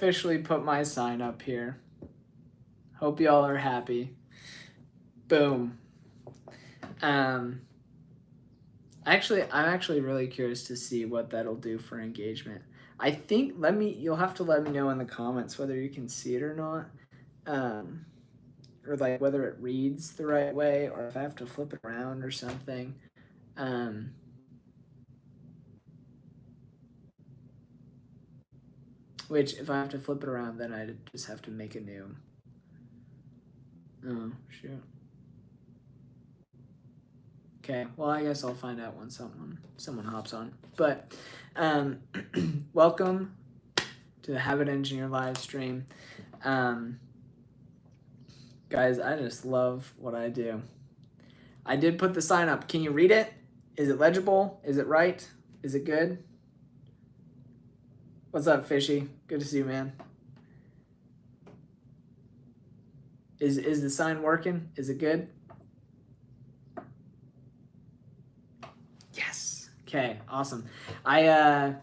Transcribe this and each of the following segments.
officially put my sign up here. Hope y'all are happy. Boom. I'm actually really curious to see what that'll do for engagement. I think you'll have to let me know in the comments whether you can see it or not. Or like whether it reads the right way or if I have to flip it around or something. Which if I have to flip it around, then I just have to make a new. Oh, shoot. Okay, well, I guess I'll find out when someone hops on. But welcome to the Habit Engineer live stream. Guys, I just love what I do. I did put the sign up. Can you read it? Is it legible? Is it right? Is it good? What's up, Fishy? Good to see you, man. Is the sign working? Is it good? Yes. Okay, awesome. It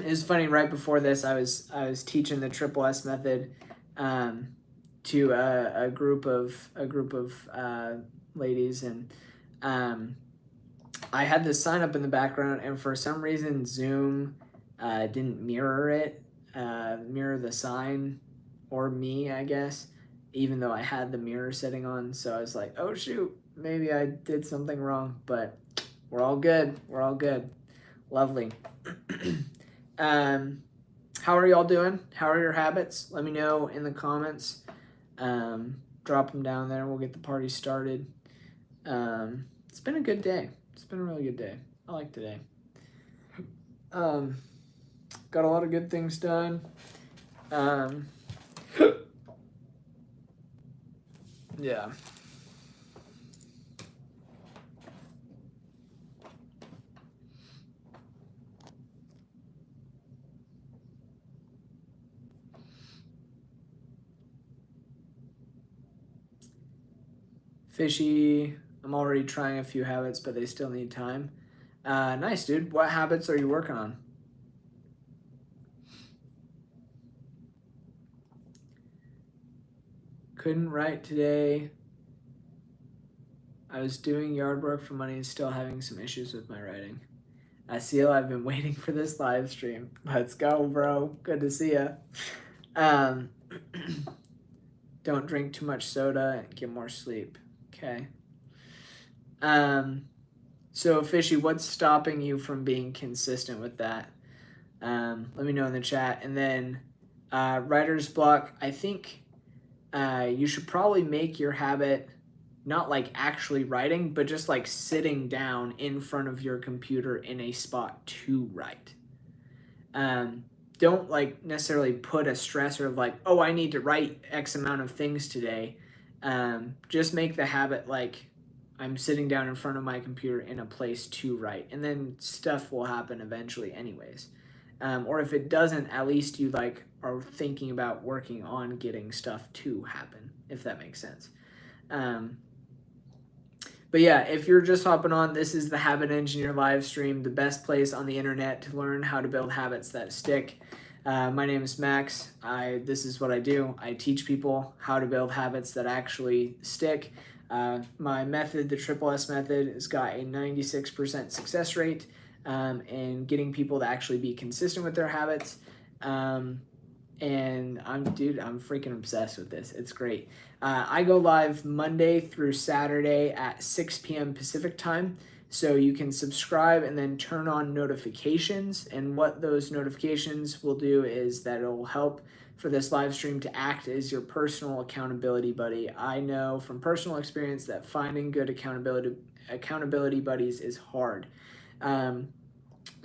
was funny, right before this I was teaching the Triple S method to a group of ladies, and I had this sign up in the background, and for some reason Zoom didn't mirror the sign or me, I guess, even though I had the mirror setting on. So I was like, oh shoot, maybe I did something wrong, but we're all good. We're all good. Lovely. How are y'all doing? How are your habits? Let me know in the comments. Drop them down there. We'll get the party started. It's been a good day. It's been a really good day. I like today. Got a lot of good things done. Yeah. Fishy, I'm already trying a few habits, but they still need time. Nice, dude. What habits are you working on? Couldn't write today. I was doing yard work for money and still having some issues with my writing. Seal, I've been waiting for this live stream. Let's go, bro. Good to see ya. Don't drink too much soda and get more sleep. Okay. So Fishy, what's stopping you from being consistent with that? Let me know in the chat. And then writer's block, I think you should probably make your habit not like actually writing, but just like sitting down in front of your computer in a spot to write. Don't like necessarily put a stressor of like, oh, I need to write X amount of things today. Just make the habit like I'm sitting down in front of my computer in a place to write, and then stuff will happen eventually anyways. Or if it doesn't, at least you like are thinking about working on getting stuff to happen, if that makes sense. But yeah, if you're just hopping on, this is the Habit Engineer live stream, the best place on the internet to learn how to build habits that stick. My name is Max. This is what I do. I teach people how to build habits that actually stick. My method, the Triple S method, has got a 96% success rate in getting people to actually be consistent with their habits. And I'm freaking obsessed with this. It's great. I go live Monday through Saturday at 6 p.m. Pacific time. So you can subscribe and then turn on notifications. And what those notifications will do is that it will help for this live stream to act as your personal accountability buddy. I know from personal experience that finding good accountability buddies is hard.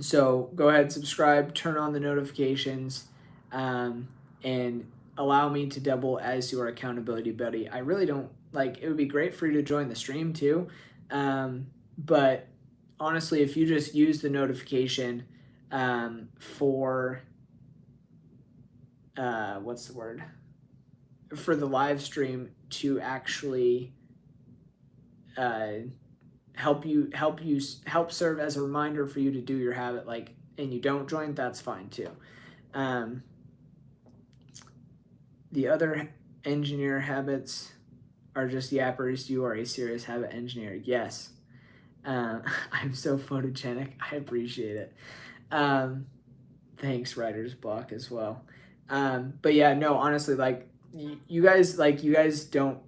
So go ahead, subscribe, turn on the notifications, and allow me to double as your accountability buddy. I really don't it would be great for you to join the stream too. But honestly, if you just use the notification for for the live stream to actually help serve as a reminder for you to do your habit, and you don't join, that's fine too. The other engineer habits are just yappers. You are a serious habit engineer. Yes. I'm so photogenic. I appreciate it. Um, Thanks, writer's block as well. But yeah, no, honestly, like you guys don't.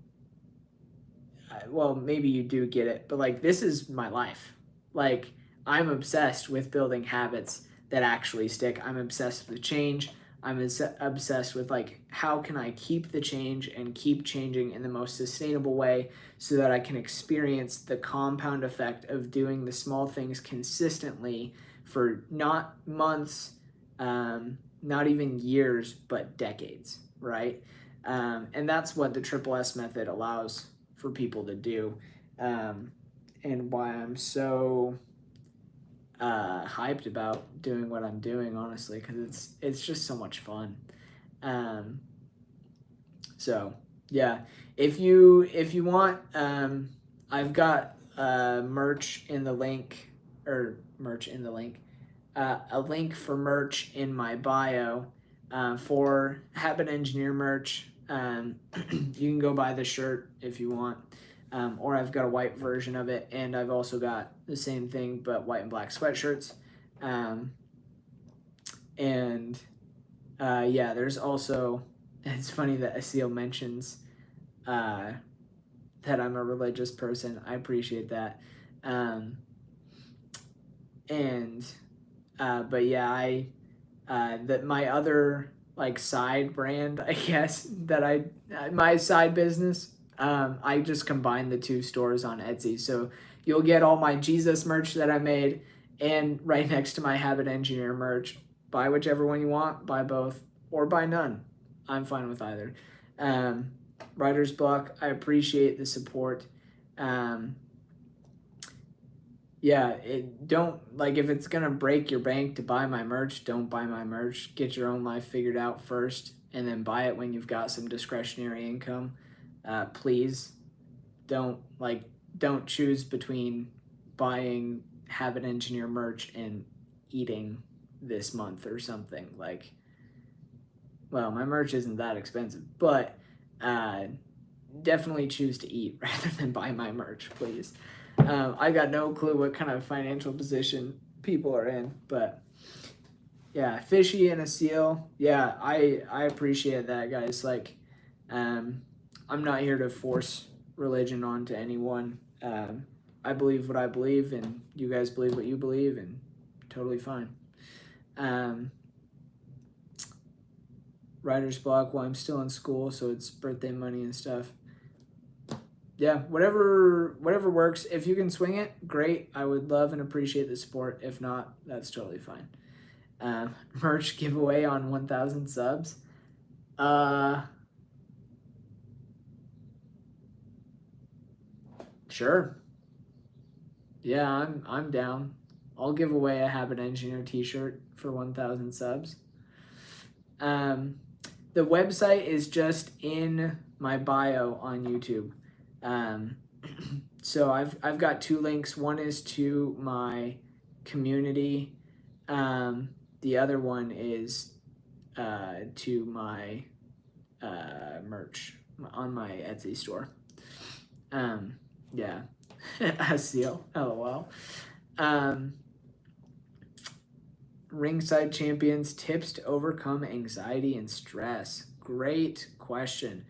Well, maybe you do get it, but like this is my life. Like I'm obsessed with building habits that actually stick. I'm obsessed with change. I'm obsessed with like how can I keep the change and keep changing in the most sustainable way so that I can experience the compound effect of doing the small things consistently for not months, not even years, but decades, right? And that's what the Triple S method allows for people to do, um, and why I'm so hyped about doing what I'm doing, honestly, because it's just so much fun. Um, so yeah, if you want, I've got merch in the link or merch in the link, a link for merch in my bio for Habit Engineer merch. You can go buy the shirt if you want, or I've got a white version of it, and I've also got the same thing but white and black sweatshirts. Um, and yeah, there's also. It's funny that Asil mentions uh, that I'm a religious person. I appreciate that. Um, and but yeah, I that my other like side brand, I guess that my side business. I just combined the two stores on Etsy, so you'll get all my Jesus merch that I made, and right next to my Habit Engineer merch. Buy whichever one you want. Buy both or buy none. I'm fine with either. Um, Writer's block. I appreciate the support. Um, yeah, it don't like if it's gonna break your bank to buy my merch, don't buy my merch. Get your own life figured out first, and then buy it when you've got some discretionary income. Please don't don't choose between buying Habit Engineer merch and eating this month or something. Like, well, my merch isn't that expensive, but uh, definitely choose to eat rather than buy my merch, please. I got no clue what kind of financial position people are in, but yeah, fishy and a seal. Yeah, I appreciate that, guys. Like, um, I'm not here to force religion onto anyone. I believe what I believe, and you guys believe what you believe, and totally fine. Um, Writer's block. Well, I'm still in school, so it's birthday money and stuff. Yeah, whatever works. If you can swing it, great. I would love and appreciate the support. If not, that's totally fine. Merch giveaway on 1,000 subs. Sure. Yeah, I'm down. I'll give away a Habit Engineer T-shirt for 1,000 subs. Um, the website is just in my bio on YouTube. Um, so I've got two links. One is to my community. The other one is to my merch on my Etsy store. Yeah, SEO, LOL. Um, Ringside Champions tips to overcome anxiety and stress. Great question.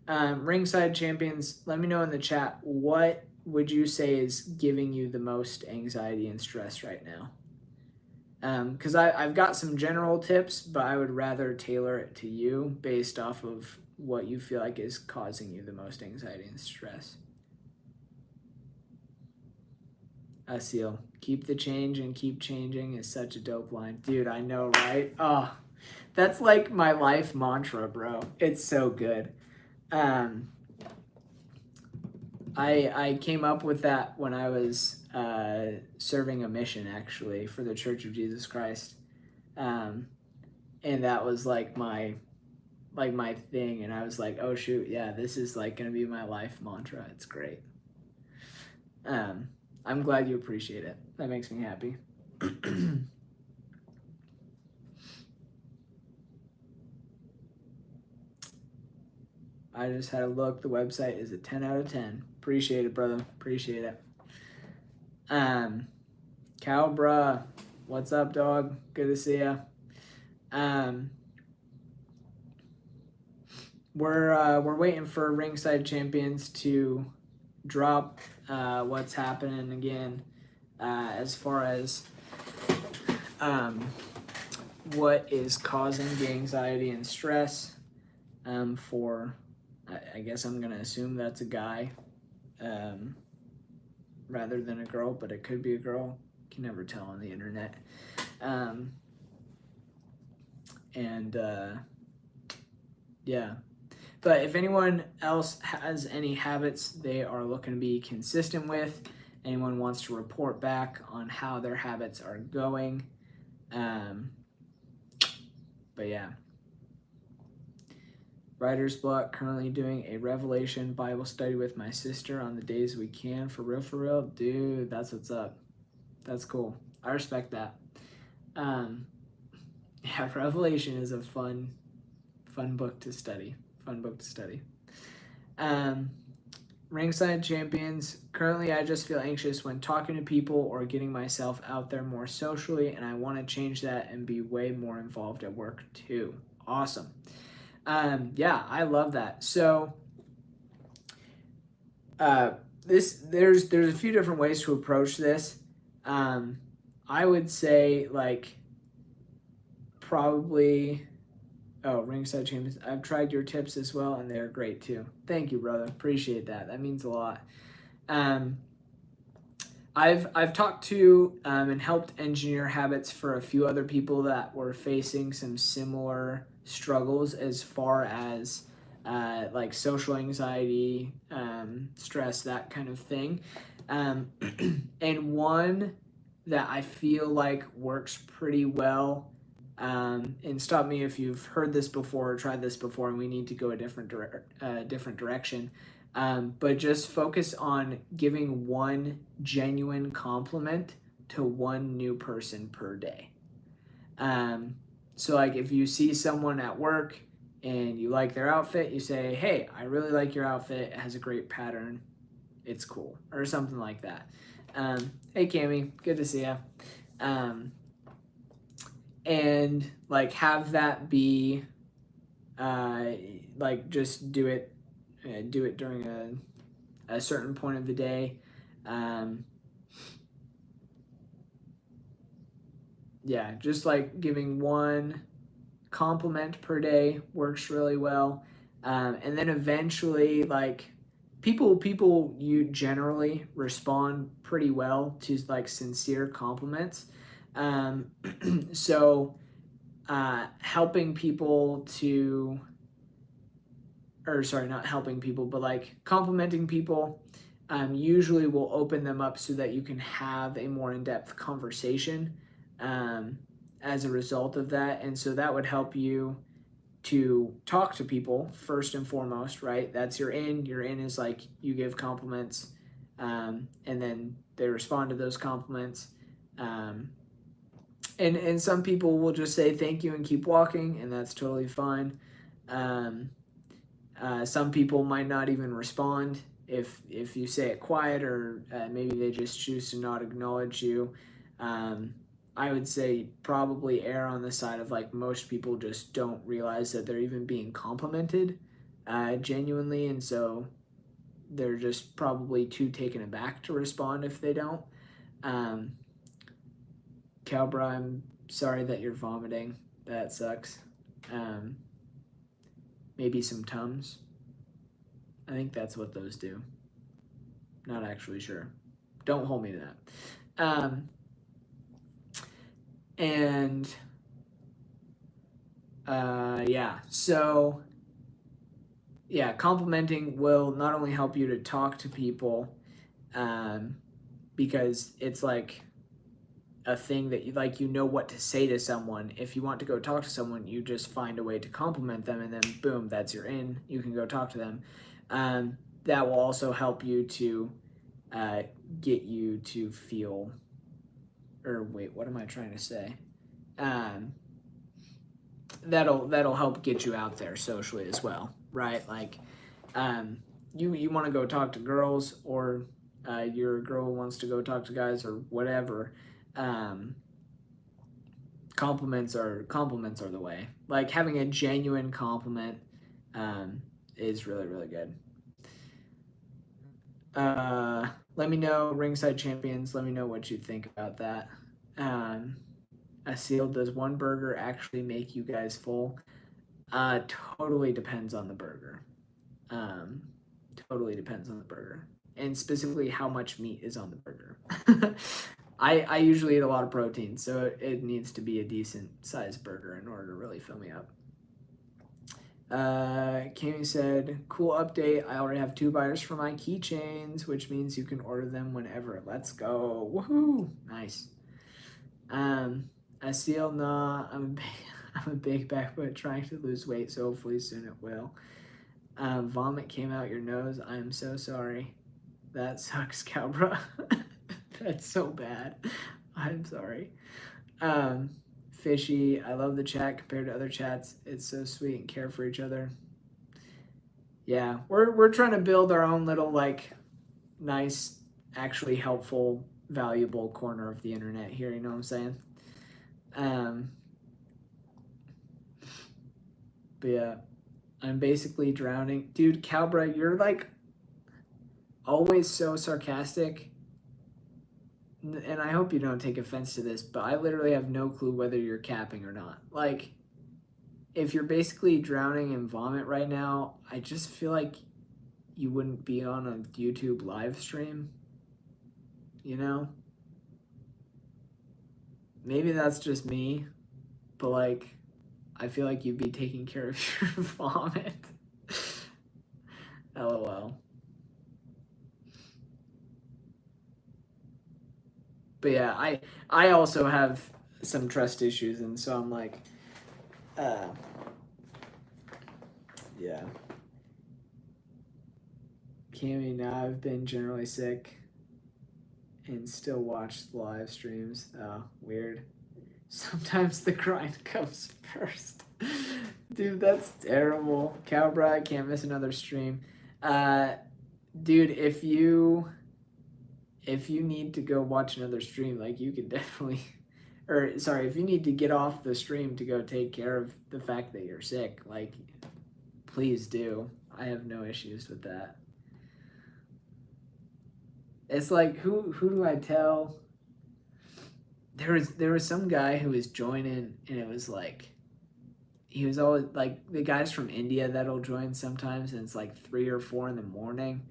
Ringside Champions, let me know in the chat what would you say is giving you the most anxiety and stress right now? Because I've got some general tips, but I would rather tailor it to you based off of what you feel like is causing you the most anxiety and stress. Seal, keep the change and keep changing is such a dope line. Dude, I know, right? Oh, that's like my life mantra, bro. It's so good. I came up with that when I was serving a mission, actually, for the Church of Jesus Christ. And that was like my thing, and I was like, oh shoot, yeah, this is like gonna be my life mantra. It's great. I'm glad you appreciate it. That makes me happy. I just had a look. The website is a 10 out of 10. Appreciate it, brother. Appreciate it. Cowbra, what's up, dog? Good to see ya. We're waiting for Ringside Champions to drop what's happening again as far as what is causing the anxiety and stress for, I guess I'm going to assume that's a guy rather than a girl, but it could be a girl. You can never tell on the internet. Yeah. But if anyone else has any habits they are looking to be consistent with, anyone wants to report back on how their habits are going, but yeah. Writer's block, currently doing a Revelation Bible study with my sister on the days we can. For real, dude, that's what's up. That's cool. I respect that. Yeah, Revelation is a fun book to study. Ringside Champions, currently I just feel anxious when talking to people or getting myself out there more socially, and I want to change that and be way more involved at work too. Awesome. Yeah, I love that. So there's a few different ways to approach this. I would say probably Ringside Champions. I've tried your tips as well, and they're great too. Thank you, brother. Appreciate that. That means a lot. I've talked to and helped engineer habits for a few other people that were facing some similar struggles as far as social anxiety, stress, that kind of thing. And one that I feel like works pretty well, and stop me if you've heard this before or tried this before and we need to go a different direction. But just focus on giving one genuine compliment to one new person per day. So if you see someone at work and you like their outfit, you say, hey, I really like your outfit. It has a great pattern. It's cool. Or something like that. Hey, Cami, good to see you. And have that be just do it during a certain point of the day. Yeah, just giving one compliment per day works really well. And then eventually people you generally respond pretty well to sincere compliments. So helping people to, or sorry, not helping people, but complimenting people usually will open them up so that you can have a more in-depth conversation as a result of that. And so that would help you to talk to people first and foremost, right? That's your in. Your in is you give compliments and then they respond to those compliments. And some people will just say thank you and keep walking, and that's totally fine. Some people might not even respond if you say it quiet, or maybe they just choose to not acknowledge you. I would say probably err on the side of most people just don't realize that they're even being complimented genuinely, and so they're just probably too taken aback to respond if they don't. Calbra, I'm sorry that you're vomiting. That sucks. Maybe some Tums. I think that's what those do. Not actually sure. Don't hold me to that. So complimenting will not only help you to talk to people, because it's a thing that you know what to say to someone. If you want to go talk to someone, you just find a way to compliment them, and then boom, that's your in. You can go talk to them. That will also help you to get you to feel, or wait, what am I trying to say? That'll help get you out there socially as well, right? Like, you want to go talk to girls, or your girl wants to go talk to guys, or whatever. Um, compliments are the way. Like, having a genuine compliment is really, really good. Let me know, Ringside Champions. Let me know what you think about that. Asil, does one burger actually make you guys full? Totally depends on the burger. Totally depends on the burger, and specifically how much meat is on the burger. I usually eat a lot of protein, so it needs to be a decent sized burger in order to really fill me up. Kami said, cool update. I already have 2 buyers for my keychains, which means you can order them whenever. Let's go. Woohoo! Nice. Asil, nah, I'm a big backfoot trying to lose weight, so hopefully soon it will. Vomit came out your nose. I am so sorry. That sucks, Calbra. That's so bad. I'm sorry. Fishy, I love the chat compared to other chats. It's so sweet and care for each other. Yeah, we're trying to build our own little, like, nice, actually helpful, valuable corner of the internet here. You know what I'm saying? But yeah, I'm basically drowning. Dude, Calbra, you're like always so sarcastic. And I hope you don't take offense to this, but I literally have no clue whether you're capping or not. Like, if you're basically drowning in vomit right now, I just feel like you wouldn't be on a YouTube live stream. You know? Maybe that's just me, but like, I feel like you'd be taking care of your vomit. LOL. But yeah, I also have some trust issues, and so I'm like, yeah. Cami, now I've been generally sick and still watch the live streams. Oh, weird. Sometimes the grind comes first. Dude, that's terrible. Calbra, I can't miss another stream. Dude, if you need to go watch another stream, like, you can definitely, or sorry, if you need to get off the stream to go take care of the fact that you're sick, like, please do. I have no issues with that. It's like, who do I tell? There was some guy who was joining, and it was like, he was always like, the guys from India that'll join sometimes, and it's like 3 or 4 in the morning.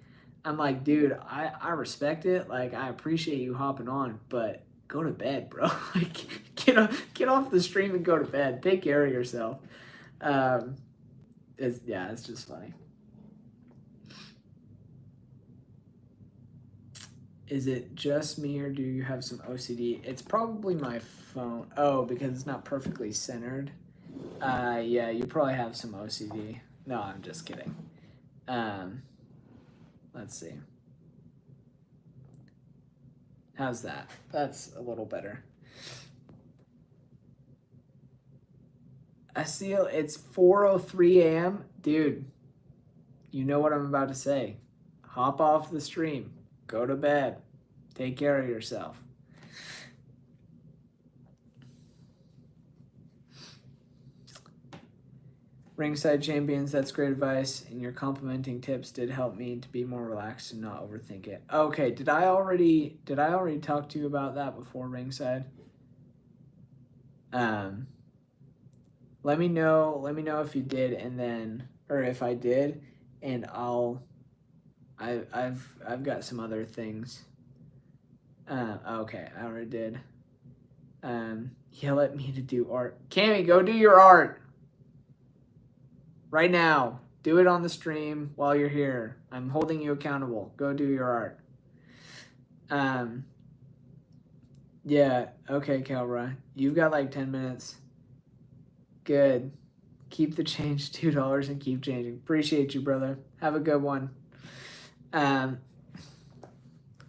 I'm like, dude, I respect it. Like, I appreciate you hopping on, but go to bed, bro. Like, get off the stream and go to bed. Take care of yourself. It's just funny. Is it just me, or do you have some OCD? It's probably my phone. Oh, because it's not perfectly centered. Yeah, you probably have some OCD. No, I'm just kidding. Let's see. How's that? That's a little better. Asil, it's 4:03 a.m. Dude, you know what I'm about to say. Hop off the stream. Go to bed. Take care of yourself. Ringside Champions, that's great advice, and your complimenting tips did help me to be more relaxed and not overthink it. Okay, did I already talk to you about that before, Ringside? Let me know if you did, and then, or if I did, and I've got some other things. Okay, I already did. Yell at me to do art. Cami, go do your art. Right now. Do it on the stream while you're here. I'm holding you accountable. Go do your art. Yeah, okay, Calra. You've got like 10 minutes. Good. Keep the change, $2, and keep changing. Appreciate you, brother. Have a good one.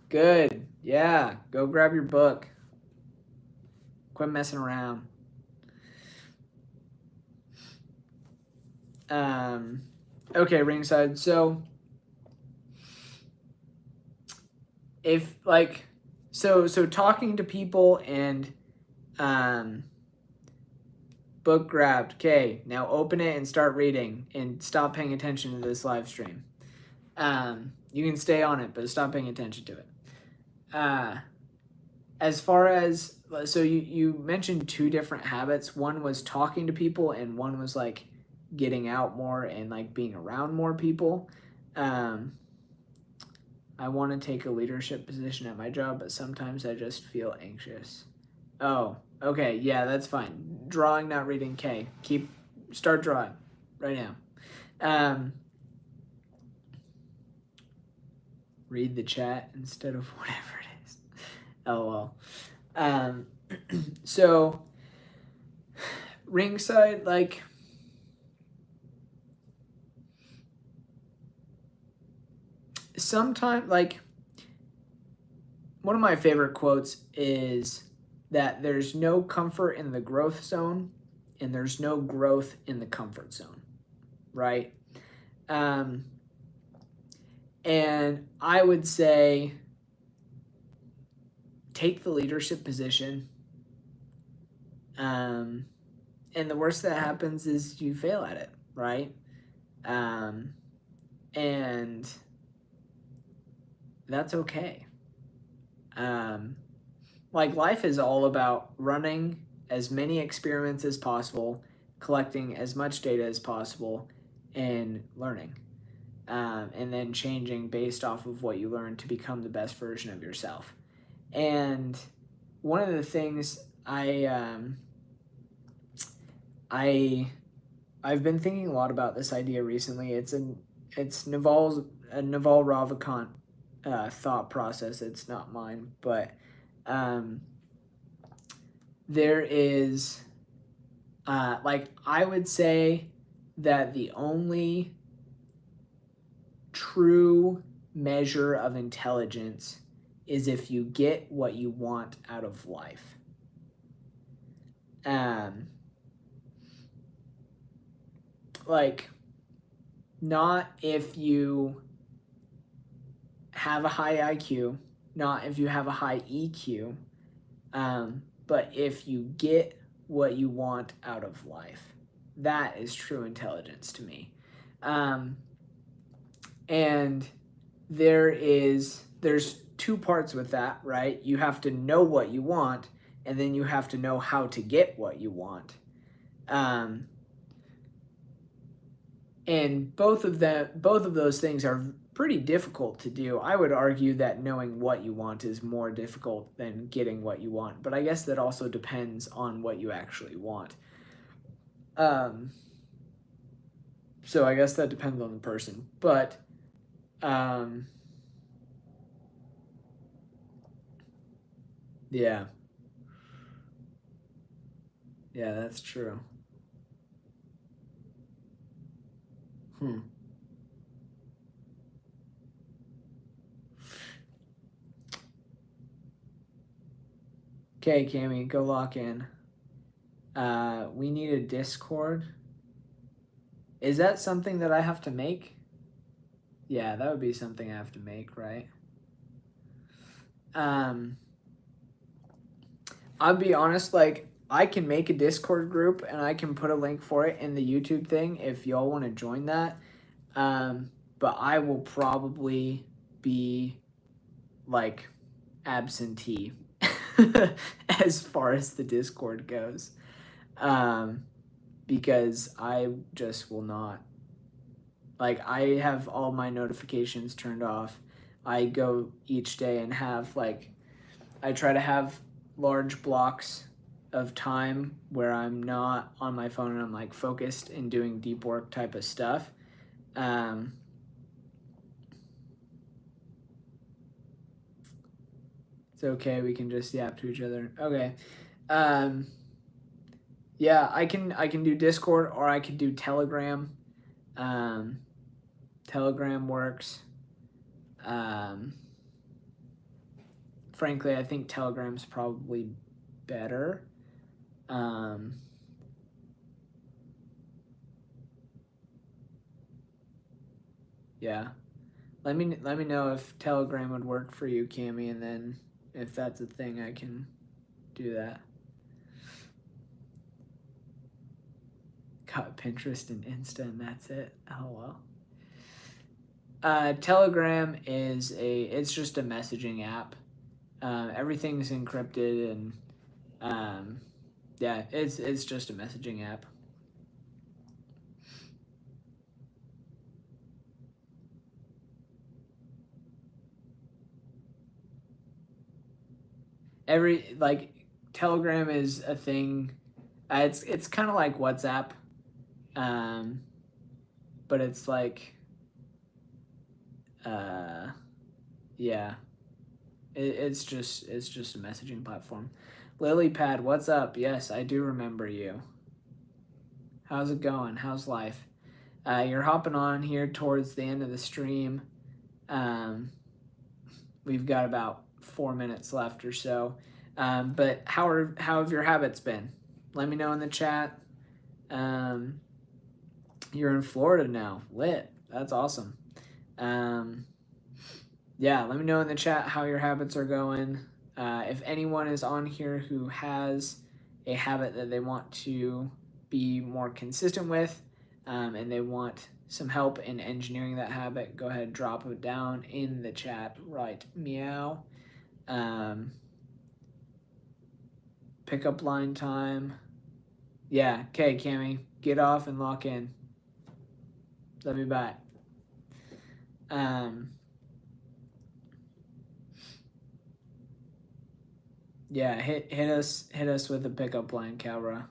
Good. Yeah, go grab your book. Quit messing around. Okay, Ringside. So if like, so talking to people and um, book grabbed. Okay, now open it and start reading and stop paying attention to this live stream. You can stay on it, but stop paying attention to it. As far as, so you mentioned two different habits. One was talking to people, and one was like getting out more and like being around more people. Um, I want to take a leadership position at my job, but sometimes I just feel anxious. Oh, okay, yeah, that's fine. Drawing, not reading. K. Start drawing right now. Um, read the chat instead of whatever it is. LOL. So Ringside, like, sometimes, like, one of my favorite quotes is that there's no comfort in the growth zone and there's no growth in the comfort zone, right? And I would say take the leadership position. And the worst that happens is you fail at it, right? And that's okay. Like, life is all about running as many experiments as possible, collecting as much data as possible, and learning. And then changing based off of what you learn to become the best version of yourself. And one of the things I've been thinking a lot about this idea recently. It's Naval Ravikant thought process. It's not mine, but there is like, I would say that the only true measure of intelligence is if you get what you want out of life. Like, not if you have a high IQ, not if you have a high EQ, but if you get what you want out of life. That is true intelligence to me. And there's two parts with that, right? You have to know what you want, and then you have to know how to get what you want. And both of those things are pretty difficult to do. I would argue that knowing what you want is more difficult than getting what you want, but I guess that also depends on what you actually want. So I guess that depends on the person, but yeah, that's true. Okay, Cammy, go lock in. We need a Discord. Is that something that I have to make? Yeah, that would be something I have to make, right? I'll be honest, like, I can make a Discord group and I can put a link for it in the YouTube thing if y'all want to join that. But I will probably be, like, absentee as far as the Discord goes. Because I just will not. Like, I have all my notifications turned off. I go each day and have, like, I try to have large blocks of time where I'm not on my phone and I'm, like, focused and doing deep work type of stuff. It's okay. We can just yap to each other. Okay. Yeah, I can do Discord or I can do Telegram. Telegram works. Frankly, I think Telegram's probably better. Yeah. Let me know if Telegram would work for you, Cammy, and then if that's a thing, I can do that. Got Pinterest and Insta, and that's it. Oh well. Telegram is it's just a messaging app. Everything's encrypted and yeah, it's just a messaging app. Telegram is a thing. It's kind of like WhatsApp, um, but it's like yeah, it's just a messaging platform. Lilypad, what's up? Yes, I do remember you. How's it going? How's life? You're hopping on here towards the end of the stream. Um, we've got about 4 minutes left or so. But how have your habits been? Let me know in the chat. You're in Florida now. Lit. That's awesome. Yeah, let me know in the chat how your habits are going. If anyone is on here who has a habit that they want to be more consistent with, and they want some help in engineering that habit, go ahead and drop it down in the chat right meow. Pickup line time. Yeah, okay, Cammy, get off and lock in. Let me back. Yeah, hit us with a pickup line, Calbra.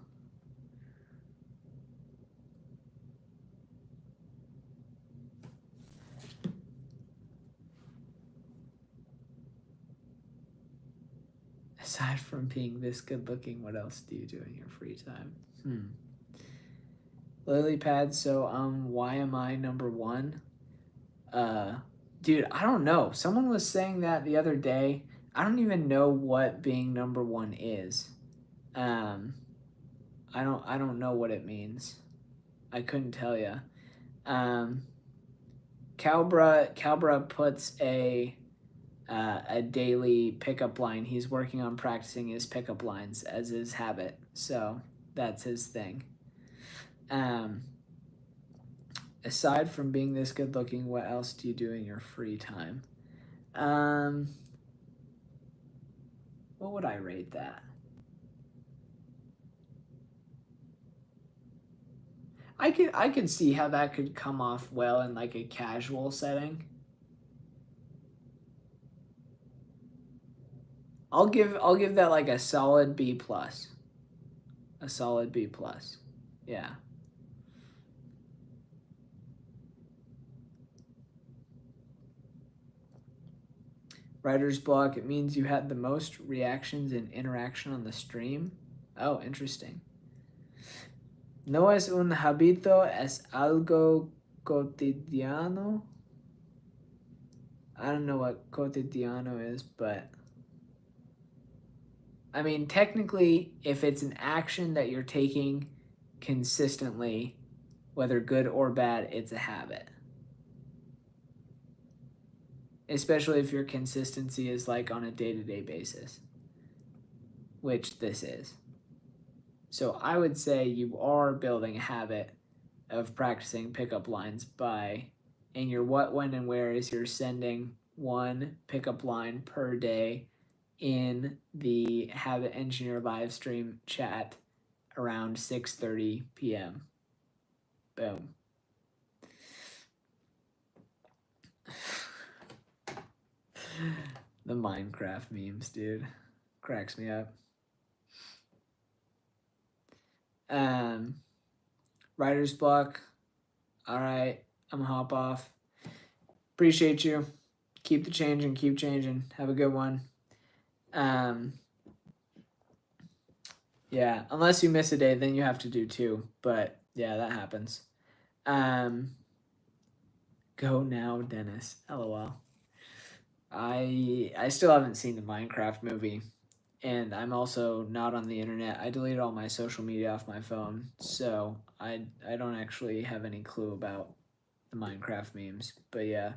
Aside from being this good looking, what else do you do in your free time? Lilypad, so why am I number one? Dude, I don't know. Someone was saying that the other day. I don't even know what being number one is. I don't know what it means. I couldn't tell you. Calbra puts a daily pickup line. He's working on practicing his pickup lines as his habit, so that's his thing. Aside from being this good looking, what else do you do in your free time? What would I rate that? I could see how that could come off well in like a casual setting. I'll give that like a solid B plus. A solid B plus. Yeah. Writer's block, it means you had the most reactions and interaction on the stream. Oh, interesting. No es un hábito, es algo cotidiano. I don't know what cotidiano is, but I mean, technically, if it's an action that you're taking consistently, whether good or bad, it's a habit. Especially if your consistency is like on a day-to-day basis, which this is. So I would say you are building a habit of practicing pickup lines by, in your what, when, and where is you're sending one pickup line per day in the Habit Engineer live stream chat around 6:30 p.m. Boom. The Minecraft memes, dude. Cracks me up. Writer's block. All right, I'm gonna hop off. Appreciate you. Keep the changing. Keep changing. Have a good one. Yeah, unless you miss a day, then you have to do two. But yeah, that happens. Go now, Dennis. LOL. I still haven't seen the Minecraft movie, and I'm also not on the internet. I deleted all my social media off my phone, so I don't actually have any clue about the the Minecraft memes. But yeah.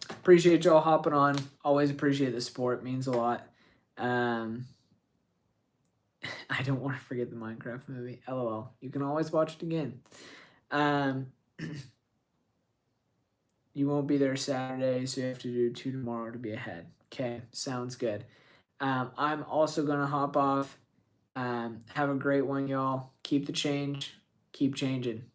Appreciate y'all hopping on. Always appreciate the support. Means a lot. I don't want to forget the Minecraft movie. LOL. You can always watch it again. You won't be there Saturday, so you have to do 2 tomorrow to be ahead. Okay, sounds good. I'm also going to hop off. Have a great one, y'all. Keep the change. Keep changing.